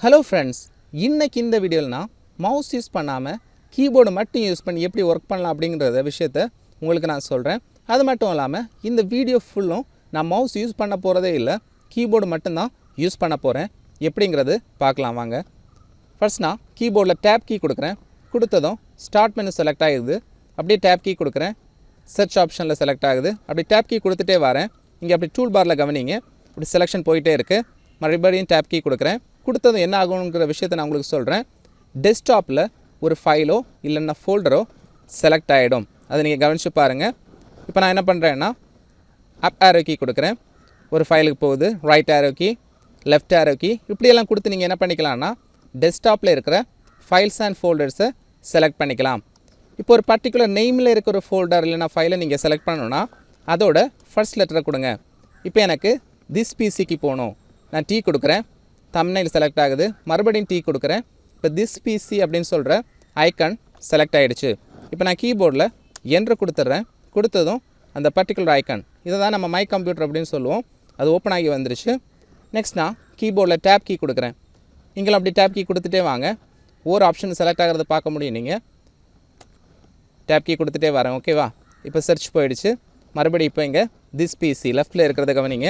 Hello friends, இன்னைக்கு இந்த வீடியோவில் நான் மவுஸ் யூஸ் பண்ணாமல் கீபோர்டு மட்டும் யூஸ் பண்ணி எப்படி ஒர்க் பண்ணலாம் அப்படிங்கிற விஷயத்தை உங்களுக்கு நான் சொல்கிறேன். அது மட்டும் இல்லாமல் இந்த வீடியோ ஃபுல்லும் நான் மவுஸ் யூஸ் பண்ண போகிறதே இல்லை, கீபோர்டு மட்டும்தான் யூஸ் பண்ண போகிறேன். எப்படிங்கிறது பார்க்கலாம் வாங்க. ஃபர்ஸ்ட் நான் கீபோர்டில் டேப் கீ கொடுக்குறேன். கொடுத்ததும் ஸ்டார்ட் மெனு செலக்ட் ஆகிடுது. அப்படியே டேப் கீ கொடுக்குறேன். சர்ச் ஆப்ஷனில் செலக்ட் ஆகுது. அப்படி டேப் கீ கொடுத்துட்டே வரேன். இங்கே அப்படி டூல் பாரில் கவனிங்க, இப்படி செலெக்ஷன் போயிட்டே இருக்குது. மறுபடியும் டேப் கீ கொடுக்குறேன். கொடுத்ததும் என்ன ஆகுங்கிற விஷயத்தை நான் உங்களுக்கு சொல்கிறேன். டெஸ்க்டாப்பில் ஒரு ஃபைலோ இல்லைன்னா ஃபோல்டரோ செலக்ட் ஆகிடும். அதை நீங்கள் கவனித்து பாருங்கள். இப்போ நான் என்ன பண்ணுறேன்னா அப் ஆரோ கீ கொடுக்குறேன். ஒரு ஃபைலுக்கு போகுது. Right arrow key, left arrow key, இப்படியெல்லாம் கொடுத்து நீங்கள் என்ன பண்ணிக்கலாம்னா டெஸ்க்டாப்பில் இருக்கிற ஃபைல்ஸ் அண்ட் ஃபோல்டர்ஸை செலக்ட் பண்ணிக்கலாம். இப்போ ஒரு பர்டிகுலர் நெய்மில் இருக்கிற ஒரு ஃபோல்டர் இல்லைனா ஃபைலை நீங்கள் செலக்ட் பண்ணணுன்னா அதோட ஃபர்ஸ்ட் லெட்டரை கொடுங்க. இப்போ எனக்கு திஸ் பிசிக்கு போகணும். நான் டீ கொடுக்குறேன். தம்ப்நெயில் செலக்ட் ஆகுது. மறுபடியும் டீ கொடுக்குறேன். இப்போ திஸ் பிசி அப்படின்னு சொல்கிற ஐக்கான் செலக்ட் ஆகிடுச்சு. இப்போ நான் கீபோர்டில் என்ட்ரு கொடுத்துட்றேன். கொடுத்ததும் அந்த பர்டிகுலர் ஐக்கான், இதை தான் நம்ம மை கம்ப்யூட்டர் அப்படின்னு சொல்லுவோம், அது ஓப்பன் ஆகி வந்துருச்சு. நெக்ஸ்ட் நான் கீபோர்டில் டேப் கீ கொடுக்குறேன். நீங்களும் அப்படி டேப் கீ கொடுத்துட்டே வாங்க. ஒரு ஆப்ஷன் செலக்ட் ஆகிறத பார்க்க முடியும். நீங்கள் டேப் கீ கொடுத்துட்டே வரேன். ஓகேவா? இப்போ சர்ச் போயிடுச்சு. மறுபடியும் இப்போ இங்கே திஸ் பிசி லெஃப்ட்டில் இருக்கிறத கவனிங்க.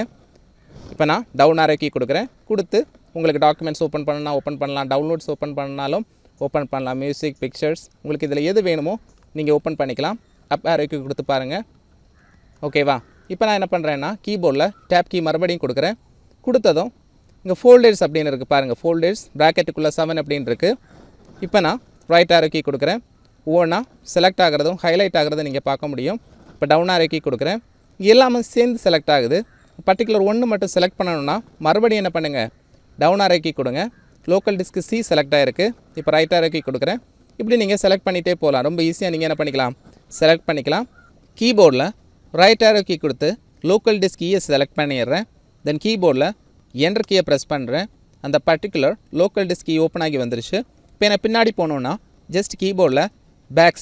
இப்போ நான் டவுன் ஆரோ கீ கொடுக்குறேன். கொடுத்து உங்களுக்கு டாக்குமெண்ட்ஸ் ஓப்பன் பண்ணால் ஓப்பன் பண்ணலாம், டவுன்லோட்ஸ் ஓப்பன் பண்ணாலும் ஓப்பன் பண்ணலாம், மியூசிக், பிக்சர்ஸ், உங்களுக்கு இதில் எது வேணுமோ நீங்கள் ஓப்பன் பண்ணிக்கலாம். அப் ஆரோ கீ கொடுத்து பாருங்கள். ஓகேவா? இப்போ நான் என்ன பண்ணுறேன்னா கீபோர்டில் டேப் கீ மறுபடியும் கொடுக்குறேன். கொடுத்ததும் இங்கே ஃபோல்டர்ஸ் அப்படின்னு இருக்குது பாருங்கள். ஃபோல்டர்ஸ் ப்ராக்கெட்டுக்குள்ளே 7 அப்படின்னு இருக்குது. இப்போ நான் ரைட் ஆரோ கீ கொடுக்குறேன். ஒவ்வொன்றா செலக்ட் ஆகிறதும் ஹைலைட் ஆகிறத நீங்கள் பார்க்க முடியும். இப்போ டவுன் ஆரோ கீ கொடுக்குறேன். எல்லாமே சேர்ந்து செலக்ட் ஆகுது. பர்டிகுலர் ஒன்று மட்டும் செலக்ட் பண்ணணும்னா மறுபடியும் என்ன பண்ணுங்கள், டவுன் ஆரோ கீ கொடுங்க. லோக்கல் டிஸ்க்கு சி செலக்ட் ஆகிருக்கு. இப்போ ரைட் ஆரோ கீ கொடுக்குறேன். இப்படி நீங்கள் செலக்ட் பண்ணிகிட்டே போகலாம். ரொம்ப ஈஸியாக நீங்கள் என்ன பண்ணிக்கலாம், செலக்ட் பண்ணிக்கலாம். கீபோர்டில் ரைட் ஆரோ கீ கொடுத்து லோக்கல் டிஸ்க் ஈயை செலக்ட் பண்ணிடுறேன். தென் கீபோர்டில் என்டர் கீயை ப்ரெஸ் பண்ணுறேன். அந்த பர்டிகுலர் லோக்கல் டிஸ்க் கீ ஓப்பன் ஆகி வந்துருச்சு. இப்போ எனக்கு பின்னாடி போகணுன்னா ஜஸ்ட் கீபோர்டில் பேக்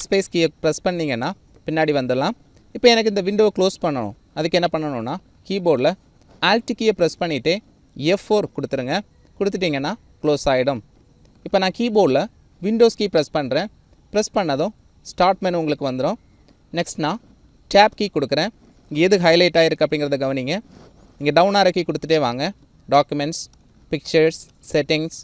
ஸ்பேஸ் கீயை ப்ரெஸ் பண்ணிங்கன்னா பின்னாடி வந்துடலாம். இப்போ எனக்கு இந்த விண்டோவை க்ளோஸ் பண்ணணும். அதுக்கு என்ன பண்ணணும்னா கீபோர்டில் ஆல்ட் கீயை ப்ரெஸ் பண்ணிவிட்டு F4 கொடுத்துருங்க. கொடுத்துட்டிங்கன்னா க்ளோஸ் ஆகிடும். இப்போ நான் கீபோர்டில் விண்டோஸ் கீ ப்ரெஸ் பண்ணுறேன். ப்ரெஸ் பண்ணதும் ஸ்டார்ட் மெனு உங்களுக்கு வந்துடும். நெக்ஸ்ட் நான் டேப் கீ கொடுக்குறேன். இங்கே எது ஹைலைட் ஆகிருக்கு அப்படிங்கிறத கவனிங்க. இங்கே டவுன் ஆரோ கீ கொடுத்துட்டே வாங்க. Documents, pictures, settings,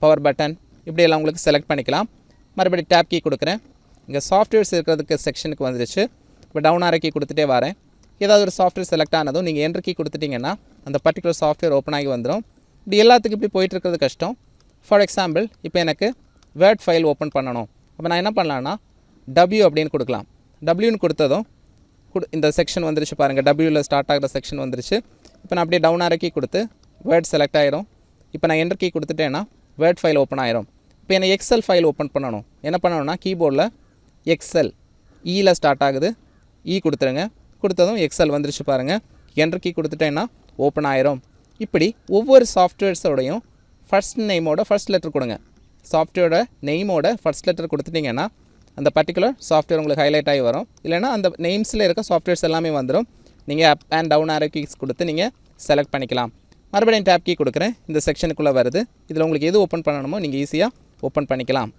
power button, இப்படியெல்லாம் உங்களுக்கு செலக்ட் பண்ணிக்கலாம். மறுபடியும் டேப் கீ கொடுக்குறேன். இங்கே சாஃப்ட்வேர்ஸ் இருக்கிறதுக்கு செக்ஷனுக்கு வந்துடுச்சு. இப்போ டவுன் ஆரோ கீ கொடுத்துட்டே வரேன். ஏதாவது ஒரு சாஃப்ட்வேர் செலக்ட் ஆனதும் நீங்கள் என்ட்ரு கீ கொடுத்துட்டிங்கன்னா அந்த பர்டிகுலர் சாஃப்ட்வேர் ஓப்பன் ஆகி வந்துடும். இப்படி எல்லாத்துக்கும் இப்படி போயிட்டுருக்கிறது கஷ்டம். ஃபார் எக்ஸாம்பிள் இப்போ எனக்கு வேர்ட் ஃபைல் ஓப்பன் பண்ணணும். அப்போ நான் என்ன பண்ணலான்னா W அப்படின்னு கொடுக்கலாம். Wன்னு கொடுத்ததும் இந்த செக்ஷன் வந்துருச்சு பாருங்கள். Wயில் ஸ்டார்ட் ஆகிற செக்ஷன் வந்துருச்சு. இப்போ நான் அப்படியே டவுன் ஆரோ கீ கொடுத்து வேர்ட் செலக்ட் ஆகிடும். இப்போ நான் என்ட்ரு கீ கொடுத்துட்டேன்னா வேர்ட் ஃபைல் ஓப்பன் ஆகிடும். இப்போ எனக்கு எக்ஸல் ஃபைல் ஓப்பன் பண்ணணும். என்ன பண்ணணும்னா கீபோர்டில் எக்ஸல் ஈயில் ஸ்டார்ட் ஆகுது. கொடுத்துருங்க. கொடுத்ததும் எக்ஸல் வந்துருச்சு பாருங்கள். என்டர் கீ கொடுத்துட்டேன்னா ஓப்பன் ஆயிரும். இப்படி ஒவ்வொரு சாஃப்ட்வேர்ஸோடையும் ஃபர்ஸ்ட் நேமோட ஃபர்ஸ்ட் லெட்டர் கொடுங்க. சாஃப்ட்வேரோட நெய்மோட ஃபர்ஸ்ட் லெட்டர் கொடுத்துட்டிங்கன்னா அந்த பர்டிகுலர் சாஃப்ட்வேர் உங்களுக்கு ஹைலைட் ஆகி வரும். இல்லைனா அந்த நெய்ம்ஸில் இருக்க சாஃப்ட்வேர்ஸ் எல்லாமே வந்துடும். நீங்கள் up and down arrow keys கொடுத்து நீங்கள் செலக்ட் பண்ணிக்கலாம். மறுபடியும் டேப் கீ கொடுக்குறேன். இந்த செக்ஷனுக்குள்ளே வருது. இதில் உங்களுக்கு எது ஓப்பன் பண்ணணுமோ நீங்கள் ஈஸியாக ஓப்பன் பண்ணிக்கலாம்.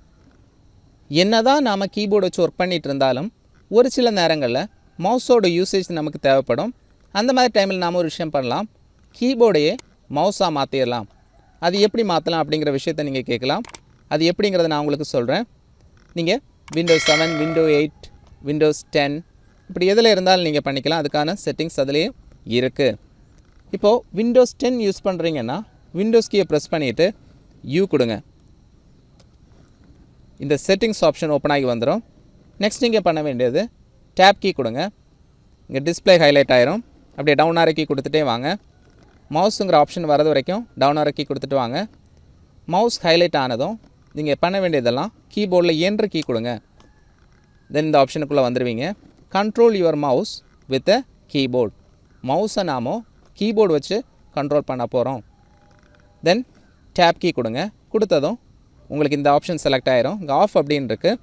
என்ன தான் நாம் கீபோர்டு வச்சு ஒர்க் பண்ணிகிட்டு இருந்தாலும் ஒரு சில நேரங்களில் மவுஸோட யூசேஜ் நமக்கு தேவைப்படும். அந்த மாதிரி டைமில் நாம் ஒரு விஷயம் பண்ணலாம், கீபோர்டையே மவுஸாக மாற்றிடலாம். அது எப்படி மாற்றலாம் அப்படிங்கிற விஷயத்தை நீங்கள் கேட்கலாம். அது எப்படிங்கிறத நான் உங்களுக்கு சொல்கிறேன். நீங்கள் Windows 7, Windows 8, Windows 10 இப்படி எதில் இருந்தாலும் நீங்கள் பண்ணிக்கலாம். அதுக்கான செட்டிங்ஸ் அதிலே இருக்குது. இப்போது Windows 10 யூஸ் பண்ணுறீங்கன்னா விண்டோஸ் கீயை ப்ரெஸ் பண்ணிவிட்டு U கொடுங்க. இந்த செட்டிங்ஸ் ஆப்ஷன் ஓப்பன் ஆகி வந்துடும். நெக்ஸ்ட் நீங்கள் பண்ண வேண்டியது டேப் கீ கொடுங்க. இங்கே டிஸ்பிளே ஹைலைட் ஆயிரும். அப்படியே டவுன் ஆரோ கீ கொடுத்துட்டே வாங்க. மவுஸுங்கிற ஆப்ஷன் வரது வரைக்கும் டவுன் ஆரோ கீ கொடுத்துட்டு வாங்க. மவுஸ் ஹைலைட் ஆனதும் நீங்கள் பண்ண வேண்டியதெல்லாம் கீபோர்டில் என்ட்ரு கீ கொடுங்க. தென் இந்த ஆப்ஷனுக்குள்ளே வந்துடுவீங்க. Control your mouse with a keyboard. மவுஸை நாமோ கீபோர்டு வச்சு கண்ட்ரோல் பண்ண போகிறோம். தென் டேப் கீ கொடுங்க. கொடுத்ததும் உங்களுக்கு இந்த ஆப்ஷன் செலக்ட் ஆயிரும். இங்கே ஆஃப் அப்படின்னு இருக்குது.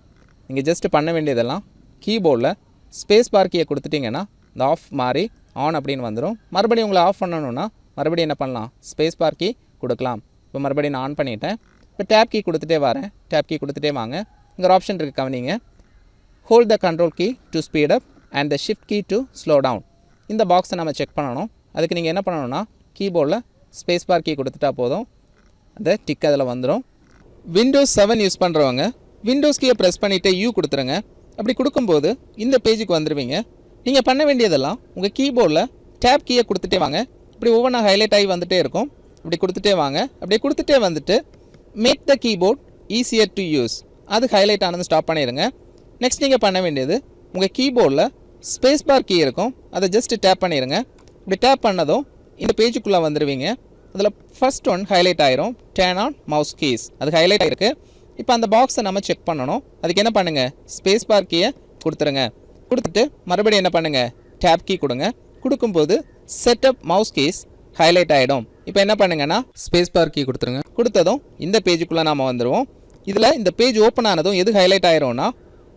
நீங்கள் ஜஸ்ட்டு பண்ண வேண்டியதெல்லாம் கீபோர்டில் ஸ்பேஸ் பார் கீயை கொடுத்துட்டிங்கன்னா இந்த ஆஃப் மாறி ஆன் அப்படின்னு வந்துடும். மறுபடியும் உங்களை ஆஃப் பண்ணணுன்னா மறுபடியும் என்ன பண்ணலாம், ஸ்பேஸ் பார் கீ கொடுக்கலாம். இப்போ மறுபடியும் நான் ஆன் பண்ணிட்டேன். இப்போ டேப் கீ கொடுத்துட்டே வரேன். டேப் கீ கொடுத்துட்டே வாங்க. இங்கே ஒரு ஆப்ஷன் இருக்குது கவனிங்க. Hold the control key to speed up and the shift key to slow down. இந்த பாக்ஸை நம்ம செக் பண்ணணும். அதுக்கு நீங்கள் என்ன பண்ணணும்னா கீபோர்டில் ஸ்பேஸ் பார் கீ கொடுத்துட்டா போதும். அந்த டிக் அதில் வந்துடும். விண்டோஸ் 7 யூஸ் பண்ணுறவங்க விண்டோஸ் கீயை ப்ரெஸ் பண்ணிவிட்டு யூ கொடுத்துருங்க. அப்படி கொடுக்கும்போது இந்த பேஜுக்கு வந்துடுவீங்க. நீங்கள் பண்ண வேண்டியதெல்லாம் உங்கள் கீபோர்டில் டேப் கீயை கொடுத்துட்டே வாங்க. இப்படி ஒவ்வொன்றா ஹைலைட் ஆகி வந்துகிட்டே இருக்கும். இப்படி கொடுத்துட்டே வாங்க. அப்படியே கொடுத்துட்டே வந்துட்டு make the keyboard easier to use, அது ஹைலைட் ஆனது ஸ்டாப் பண்ணிடுங்க. நெக்ஸ்ட் நீங்கள் பண்ண வேண்டியது உங்கள் கீபோர்டில் ஸ்பேஸ் பார் கீ இருக்கும், அதை ஜஸ்ட்டு டேப் பண்ணிடுங்க. இப்படி டேப் பண்ணதும் இந்த பேஜுக்குள்ளே வந்துடுவீங்க. அதில் ஃபர்ஸ்ட் ஒன் ஹைலைட் ஆயிரும், டர்ன் ஆன் மவுஸ் கீஸ், அது ஹைலைட் ஆகிருக்கு. இப்போ அந்த பாக்ஸை நம்ம செக் பண்ணணும். அதுக்கு என்ன பண்ணுங்கள், ஸ்பேஸ் பார் கீயை கொடுத்துருங்க. கொடுத்துட்டு மறுபடியும் என்ன பண்ணுங்கள், டேப் கீ கொடுங்க. கொடுக்கும்போது செட்டப் மவுஸ் கீஸ் ஹைலைட் ஆகிடும். இப்போ என்ன பண்ணுங்கன்னா ஸ்பேஸ் பார் கீ கொடுத்துருங்க. கொடுத்ததும் இந்த பேஜுக்குள்ளே நாம் வந்துடுவோம். இதில் இந்த பேஜ் ஓப்பன் ஆனதும் எது ஹைலைட் ஆயிரும்னா,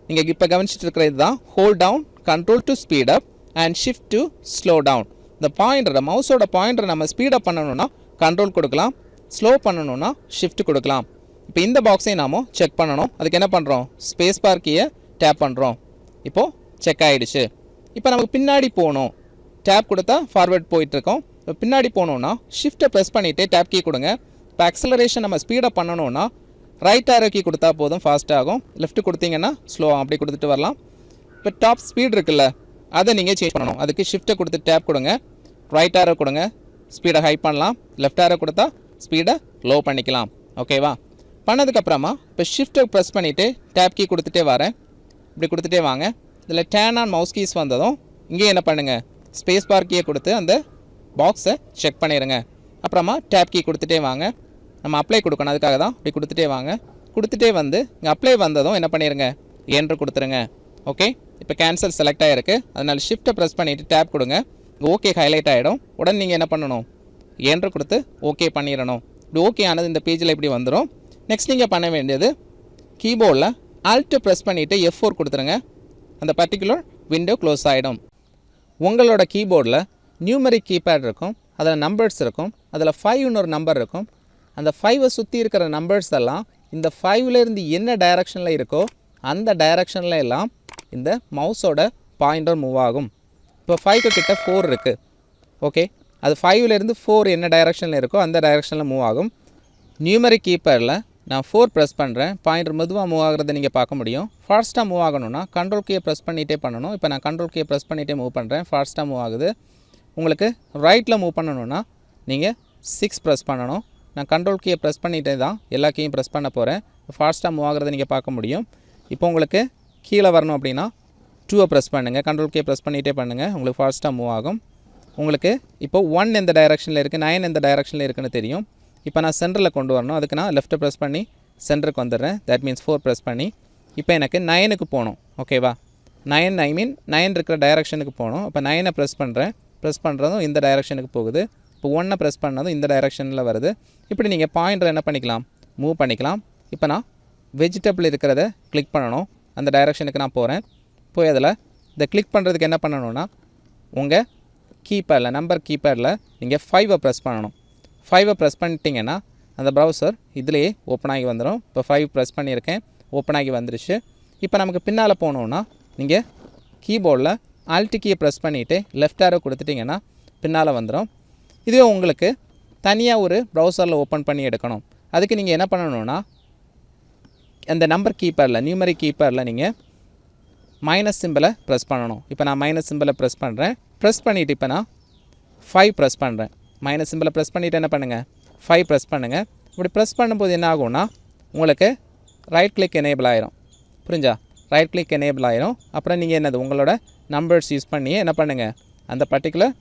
நீங்கள் இப்போ கவனிச்சிட்டு இருக்கிறது தான் hold down control to speed up and shift to slow down. இந்த பாயிண்டரை, மவுஸோட பாயிண்டரை நம்ம ஸ்பீடப் பண்ணணும்னா கண்ட்ரோல் கொடுக்கலாம், ஸ்லோ பண்ணணும்னா ஷிஃப்ட் கொடுக்கலாம். இப்போ இந்த பாக்ஸையும் நாம் செக் பண்ணணும். அதுக்கு என்ன பண்ணுறோம், ஸ்பேஸ் பார் கீயை டேப் பண்ணுறோம். இப்போது செக் ஆகிடுச்சு. இப்போ நமக்கு பின்னாடி போகணும், டேப் கொடுத்தா ஃபார்வேர்ட் போயிட்டுருக்கோம். இப்போ பின்னாடி போகணுன்னா ஷிஃப்ட்டை ப்ரெஸ் பண்ணிவிட்டு டேப் கீ கொடுங்க. இப்போ அக்ஸலரேஷன் நம்ம ஸ்பீடப் பண்ணணுன்னா ரைட் ஆரோ கீ கொடுத்தா போதும், ஃபாஸ்ட் ஆகும். லெஃப்ட் கொடுத்தீங்கன்னா ஸ்லோ, அப்படி கொடுத்துட்டு வரலாம். இப்போ டாப் ஸ்பீட் இருக்குல்ல, அதை நீங்கள் சேஞ்ச் பண்ணணும். அதுக்கு ஷிஃப்ட்டை கொடுத்து டேப் கொடுங்க, ரைட் ஆரோ கொடுங்க, ஸ்பீடை ஹை பண்ணலாம். லெஃப்ட் ஆரோ கொடுத்தா ஸ்பீடை லோ பண்ணிக்கலாம். ஓகேவா? பண்ணதுக்கப்புறமா இப்போ ஷிஃப்ட்டை ப்ரெஸ் பண்ணிவிட்டு டேப் கீ கொடுத்துட்டே வரேன். இப்படி கொடுத்துட்டே வாங்க. இதில் டர்ன் ஆன் மவுஸ் கீஸ் வந்ததும் இங்கே என்ன பண்ணுங்கள், ஸ்பேஸ் பார் கீயை கொடுத்து அந்த பாக்ஸை செக் பண்ணிடுங்க. அப்புறமா டேப் கீ கொடுத்துட்டே வாங்க. நம்ம அப்ளை கொடுக்கணும், அதுக்காக தான் இப்படி கொடுத்துட்டே வாங்க. கொடுத்துட்டே வந்து இங்கே அப்ளை வந்ததும் என்ன பண்ணிடுங்க, என்ட்ரு கொடுத்துருங்க. ஓகே, இப்போ கேன்சல் செலக்ட் ஆகிருக்கு. அதனால் ஷிஃப்ட்டை ப்ரெஸ் பண்ணிவிட்டு டேப் கொடுங்க. ஓகே ஹைலைட் ஆகிடும். உடனே நீங்கள் என்ன பண்ணணும், என்ட்ரு கொடுத்து ஓகே பண்ணிடணும். இப்படி ஓகே ஆனது இந்த பேஜில் இப்படி வந்துடும். நெக்ஸ்ட் நீங்கள் பண்ண வேண்டியது கீபோர்டில் ஆல்ட்டு ப்ரெஸ் பண்ணிவிட்டு F4 கொடுத்துருங்க. அந்த பர்டிகுலர் விண்டோ க்ளோஸ் ஆகிடும். உங்களோட கீபோர்டில் நியூமரிக் கீபேட் இருக்கும், அதில் நம்பர்ஸ் இருக்கும், அதில் 5ன்னு ஒரு நம்பர் இருக்கும். அந்த 5ஐ சுற்றி இருக்கிற நம்பர்ஸ் எல்லாம் இந்த 5லேருந்து என்ன டைரக்ஷனில் இருக்கோ அந்த டைரக்ஷனில் எல்லாம் இந்த மவுஸோட பாயிண்டர் மூவ் ஆகும். இப்போ 5 கிட்ட 4 இருக்குது. ஓகே, அது 5லேருந்து 4 என்ன டைரக்ஷனில் இருக்கோ அந்த டைரக்ஷனில் மூவ் ஆகும். நியூமரிக் கீபேடில் நான் 4 ப்ரெஸ் பண்ணுறேன், பாயிண்டர் மெதுவாக மூவ் ஆகிறத நீங்கள் பார்க்க முடியும். ஃபாஸ்ட்டாக மூவ் ஆகணும்னா கண்ட்ரோல் கீயை ப்ரெஸ் பண்ணிகிட்டே பண்ணணும். இப்போ நான் கண்ட்ரோல் கீயை ப்ரெஸ் பண்ணிகிட்டே மூவ் பண்ணுறேன், ஃபாஸ்ட்டாக மூவ் ஆகுது. உங்களுக்கு ரைட்டில் மூவ் பண்ணணுன்னா நீங்கள் 6 ப்ரெஸ் பண்ணணும். நான் கண்ட்ரோல் கீயை ப்ரெஸ் பண்ணிகிட்டே தான் எல்லா கீயும் ப்ரெஸ் பண்ண போகிறேன். ஃபாஸ்ட்டாக மூவ் ஆகிறத நீங்கள் பார்க்க முடியும். இப்போ உங்களுக்கு கீழே வரணும் அப்படின்னா 2 ப்ரெஸ் பண்ணுங்கள், கண்ட்ரோல் கீயை ப்ரெஸ் பண்ணிகிட்டே பண்ணுங்கள், உங்களுக்கு ஃபாஸ்ட்டாக மூவ் ஆகும். உங்களுக்கு இப்போ 1 எந்த டைரக்ஷனில் இருக்குது, 9 எந்த டைரக்ஷனில் இருக்குதுன்னு தெரியும். இப்போ நான் சென்டரில் கொண்டு வரணும், அதுக்கு நான் லெஃப்ட்டை ப்ரெஸ் பண்ணி சென்டருக்கு வந்துடுறேன். தட் மீன்ஸ் 4 ப்ரெஸ் பண்ணி இப்போ எனக்கு 9க்கு போகணும். ஓகேவா, 9 இருக்கிற டைரக்ஷனுக்கு போகணும். இப்போ 9ஐ ப்ரெஸ் பண்ணுறேன், ப்ரெஸ் பண்ணுறதும் இந்த டைரக்ஷனுக்கு போகுது. இப்போ 1ஐ ப்ரெஸ் பண்ணதும் இந்த டைரக்ஷனில் வருது. இப்படி நீங்கள் பாயிண்டர் என்ன பண்ணிக்கலாம், மூவ் பண்ணிக்கலாம். இப்போ நான் வெஜிடபிள் இருக்கிறத கிளிக் பண்ணணும், அந்த டைரக்ஷனுக்கு நான் போகிறேன். போய் அதில் இதை கிளிக் பண்ணுறதுக்கு என்ன பண்ணணும்னா உங்கள் கீபேடில், நம்பர் கீபேடில் நீங்கள் 5ஐ ப்ரெஸ் பண்ணணும். 5ஐ ப்ரெஸ் பண்ணிட்டீங்கன்னா அந்த ப்ரௌசர் இதிலேயே ஓப்பன் ஆகி வந்துடும். இப்போ 5 ப்ரெஸ் பண்ணியிருக்கேன், ஓப்பன் ஆகி வந்துருச்சு. இப்போ நமக்கு பின்னால் போகணுன்னா நீங்கள் கீபோர்டில் ஆல்ட் கீயை ப்ரெஸ் பண்ணிவிட்டு லெஃப்ட் ஆரோ கொடுத்துட்டிங்கன்னா பின்னால் வந்துடும். இதுவே உங்களுக்கு தனியாக ஒரு ப்ரௌசரில் ஓப்பன் பண்ணி எடுக்கணும். அதுக்கு நீங்கள் என்ன பண்ணணுன்னா அந்த நம்பர் கீபேடில், நியூமரிக் கீபேடில் நீங்கள் மைனஸ் சிம்பிளை ப்ரெஸ் பண்ணணும். இப்போ நான் மைனஸ் சிம்பிளை ப்ரெஸ் பண்ணுறேன். ப்ரெஸ் பண்ணிவிட்டு இப்போ நான் 5 ப்ரெஸ் பண்ணுறேன். மைனஸ் சிம்பிளை ப்ரெஸ் பண்ணிவிட்டு என்ன பண்ணுங்கள், 5 ப்ரெஸ் பண்ணுங்கள். இப்படி ப்ரெஸ் பண்ணும்போது என்ன ஆகும்னா உங்களுக்கு ரைட் கிளிக் எனேபிள் ஆயிரும். புரிஞ்சா, ரைட் கிளிக் எனேபிள் ஆயிரும். அப்புறம் நீங்கள் என்னது உங்களோட நம்பர்ஸ் யூஸ் பண்ணி என்ன பண்ணுங்கள், அந்த particular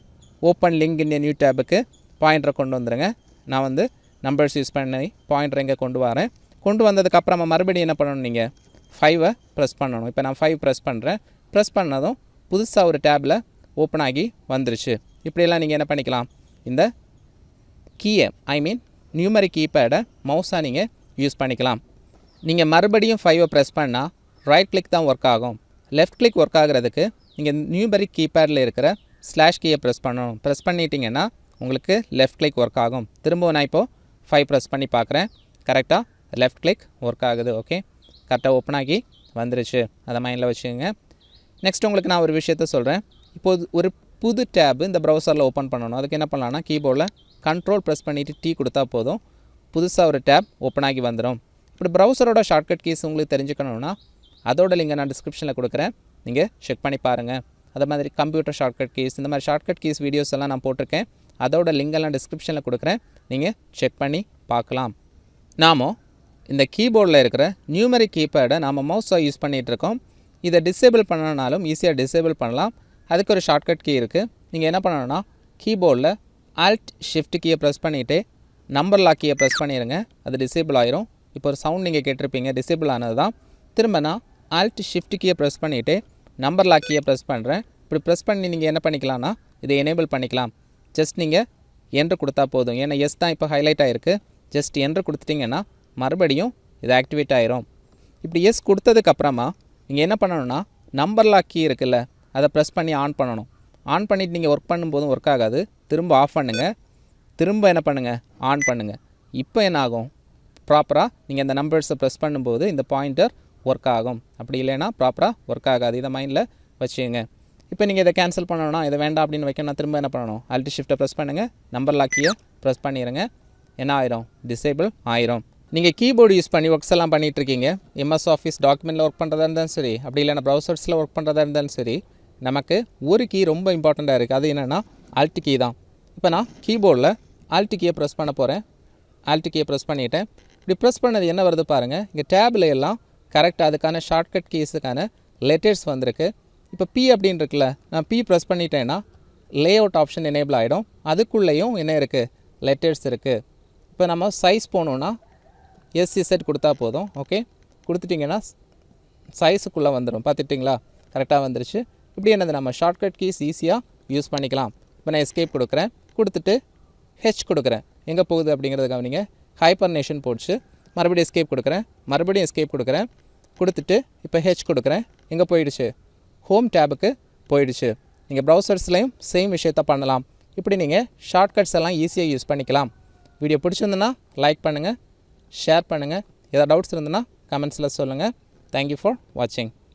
open link in new டேபுக்கு பாயிண்டரை கொண்டு வந்துடுங்க. நான் வந்து நம்பர்ஸ் யூஸ் பண்ணி பாயிண்டரை இங்கே கொண்டு வரேன். கொண்டு வந்ததுக்கப்புறமா மறுபடியும் என்ன பண்ணணும், நீங்கள் 5ஐ ப்ரெஸ் பண்ணணும். இப்போ நான் 5 ப்ரெஸ் பண்ணுறேன். ப்ரெஸ் பண்ணதும் புதுசாக ஒரு டேபில் ஓப்பன் ஆகி வந்துருச்சு. இப்படியெல்லாம் நீங்கள் என்ன பண்ணிக்கலாம், இந்த கீயை நியூமரிக் கீபேடை மவுஸாக நீங்கள் யூஸ் பண்ணிக்கலாம். நீங்கள் மறுபடியும் 5ஐ ப்ரெஸ் பண்ணால் ரைட் கிளிக் தான் ஒர்க் ஆகும். லெஃப்ட் கிளிக் ஒர்க் ஆகிறதுக்கு நீங்கள் நியூமரிக் கீபேடில் இருக்கிற ஸ்லாஷ் கீயை ப்ரெஸ் பண்ணணும். ப்ரெஸ் பண்ணிட்டீங்கன்னா உங்களுக்கு லெஃப்ட் கிளிக் ஒர்க் ஆகும். திரும்பவும் நான் இப்போது 5 ப்ரெஸ் பண்ணி பார்க்குறேன். கரெக்டாக லெஃப்ட் கிளிக் ஒர்க் ஆகுது. ஓகே, கரெக்டாக ஓப்பன் ஆகி வந்துருச்சு. அதை மைண்டில் வச்சுக்கோங்க. நெக்ஸ்ட் உங்களுக்கு நான் ஒரு விஷயத்த சொல்கிறேன். இப்போது ஒரு புது டேப் இந்த ப்ரௌசரில் ஓப்பன் பண்ணணும். அதுக்கு என்ன பண்ணலான்னா கீபோர்டில் கண்ட்ரோல் ப்ரெஸ் பண்ணிவிட்டு டீ கொடுத்தா போதும், புதுசாக ஒரு டேப் ஓப்பன் ஆகி வந்துடும். இப்படி ப்ரௌசரோட ஷார்ட்கட் கீஸ் உங்களுக்கு தெரிஞ்சுக்கணுன்னா அதோட லிங்கை நான் டிஸ்கிரிப்ஷனில் கொடுக்குறேன், நீங்கள் செக் பண்ணி பாருங்கள். அதே மாதிரி கம்ப்யூட்டர் ஷார்ட்கட் கீஸ், இந்த மாதிரி ஷார்ட்கட் கீஸ் வீடியோஸ் எல்லாம் நான் போட்டிருக்கேன். அதோட லிங்கெல்லாம் டிஸ்கிரிப்ஷனில் கொடுக்குறேன், நீங்கள் செக் பண்ணி பார்க்கலாம். நாம் இந்த கீபோர்டில் இருக்கிற நியூமரிக் கீபேடை நாம் மவுஸாக யூஸ் பண்ணிகிட்ருக்கோம். இதை டிசேபிள் பண்ணனாலும் ஈஸியாக டிசேபிள் பண்ணலாம். அதுக்கு ஒரு ஷார்ட்கட் கீ இருக்குது. நீங்கள் என்ன பண்ணணும்னா கீபோர்டில் ஆல்ட் ஷிஃப்ட் கீயை ப்ரெஸ் பண்ணிவிட்டு நம்பர் லாக் கீயை ப்ரெஸ் பண்ணிடுங்க. அது டிசேபிள் ஆயிரும். இப்போ ஒரு சவுண்ட் நீங்கள் கேட்டிருப்பீங்க, டிசேபிள் ஆனது தான். திரும்ப நான் ஆல்ட் ஷிஃப்ட் கீயை ப்ரெஸ் பண்ணிவிட்டு நம்பர் லாக் கீயை ப்ரெஸ் பண்ணுறேன். இப்படி ப்ரெஸ் பண்ணி நீங்கள் என்ன பண்ணிக்கலாம்னா இதை எனேபிள் பண்ணிக்கலாம். ஜஸ்ட் நீங்கள் என்ட்ரு கொடுத்தா போதும். ஏன்னா எஸ் தான் இப்போ ஹைலைட் ஆகிருக்கு. ஜஸ்ட் என்ட்ரு கொடுத்துட்டிங்கன்னா மறுபடியும் இது ஆக்டிவேட் ஆயிரும். இப்படி எஸ் கொடுத்ததுக்கப்புறமா நீங்கள் என்ன பண்ணணும்னா நம்பர் லாக் கீ இருக்குல்ல, அதை ப்ரெஸ் பண்ணி ஆன் பண்ணணும். ஆன் பண்ணிவிட்டு நீங்கள் ஒர்க் பண்ணும்போதும் ஒர்க் ஆகாது. திரும்ப ஆஃப் பண்ணுங்கள், திரும்ப என்ன பண்ணுங்கள் ஆன் பண்ணுங்கள். இப்போ என்ன ஆகும், ப்ராப்பராக நீங்கள் அந்த நம்பர்ஸை ப்ரெஸ் பண்ணும்போது இந்த பாயிண்டர் ஒர்க் ஆகும். அப்படி இல்லைன்னா ப்ராப்பராக ஒர்க் ஆகாது. இதை மைண்டில் வச்சுக்கோங்க. இப்போ நீங்கள் இதை கேன்சல் பண்ணணும்னா இதை வேண்டாம் அப்படின்னு வைக்கணும்னா திரும்ப என்ன பண்ணணும், ஆல்ட் ஷிஃப்ட்டை ப்ரெஸ் பண்ணுங்கள், நம்பர் லாக் கீயை ப்ரெஸ் பண்ணிடுங்க. என்ன ஆயிரும், டிசேபிள் ஆயிரும். நீங்கள் கீபோர்டு யூஸ் பண்ணி ஒர்க்ஸ் எல்லாம் பண்ணிகிட்ருக்கீங்க. எம்எஸ் ஆஃபீஸ் டாக்குமெண்ட்டில் ஒர்க் பண்ணுறதா இருந்தாலும் சரி, அப்படி இல்லைனா ப்ரௌசர்ஸில் ஒர்க் பண்ணுறதா இருந்தாலும் சரி, நமக்கு ஒரு கீ ரொம்ப இம்பார்ட்டண்ட்டாக இருக்குது. அது என்னென்னா ஆல்ட் கீ தான். இப்போ நான் கீபோர்டில் ஆல்ட் கீயை ப்ரெஸ் பண்ண போகிறேன். ஆல்ட் கீயை ப்ரெஸ் பண்ணிவிட்டேன். இப்படி ப்ரெஸ் பண்ணது என்ன வருது பாருங்கள். இங்கே டேபில் எல்லாம் கரெக்டாக அதுக்கான ஷார்ட்கட் கீஸுக்கான லெட்டர்ஸ் வந்திருக்கு. இப்போ பி அப்படின்னு இருக்குல்ல, நான் பி ப்ரெஸ் பண்ணிட்டேன்னா லே அவுட் ஆப்ஷன் எனேபிள் ஆகிடும். அதுக்குள்ளேயும் என்ன இருக்குது, லெட்டர்ஸ் இருக்குது. இப்போ நம்ம சைஸ் போகணுன்னா எஸ்இசட் கொடுத்தா போதும். ஓகே, கொடுத்துட்டிங்கன்னா சைஸுக்குள்ளே வந்துடும். பார்த்துட்டிங்களா, கரெக்டாக வந்துருச்சு. இப்படி என்னது நம்ம ஷார்ட்கட் கீஸ் ஈஸியாக யூஸ் பண்ணிக்கலாம். இப்போ நான் எஸ்கேப் கொடுக்குறேன், கொடுத்துட்டு ஹெச் கொடுக்குறேன். எங்கே போகுது அப்படிங்கிறத கவனிங்க. ஹைபர்னேஷன் போச்சு. மறுபடியும் எஸ்கேப் கொடுக்குறேன், மறுபடியும் எஸ்கேப் கொடுக்குறேன், கொடுத்துட்டு இப்போ ஹெச் கொடுக்குறேன். எங்கே போயிடுச்சு, ஹோம் டேபுக்கு போயிடுச்சு. நீங்கள் ப்ரௌசர்ஸ்லேயும் சேம் விஷயத்தை பண்ணலாம். இப்படி நீங்கள் ஷார்ட்கட்ஸ் எல்லாம் ஈஸியாக யூஸ் பண்ணிக்கலாம். வீடியோ பிடிச்சிருந்துன்னா லைக் பண்ணுங்கள், ஷேர் பண்ணுங்கள். ஏதாவது டவுட்ஸ் இருந்ததுன்னா கமெண்ட்ஸில் சொல்லுங்கள். தேங்க்யூ ஃபார் வாட்சிங்.